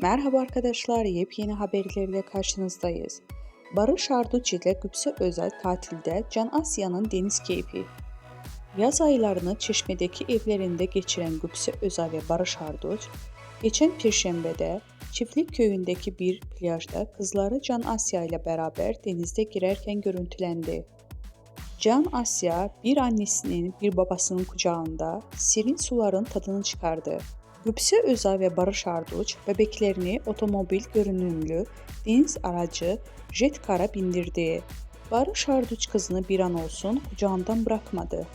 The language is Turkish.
Merhaba arkadaşlar, yepyeni haberlerle karşınızdayız. Barış Arduç ile Gülse Özel tatilde Can Asya'nın deniz keyfi. Yaz aylarını Çeşme'deki evlerinde geçiren Gülse Özel ve Barış Arduç, geçen Perşembe'de Çiftlik Köyü'ndeki bir plajda kızları Can Asya ile beraber denizde girerken görüntülendi. Can Asya bir annesinin bir babasının kucağında serin suların tadını çıkardı. Gülse Özal ve Barış Arduç bebeklerini otomobil görünümlü deniz aracı Jet Car'a bindirdi. Barış Arduç kızını bir an olsun kucağından bırakmadı.